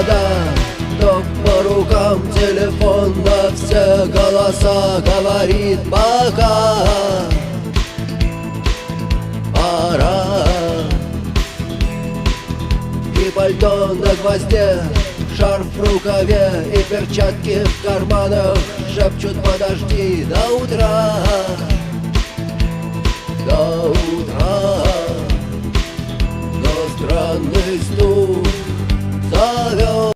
всегда. Ток по рукам, телефон на все голоса говорит пока. Пора. И пальто на гвозде, шарф в рукаве и перчатки в карманах шепчут: подожди до утра. До утра. Но странный стук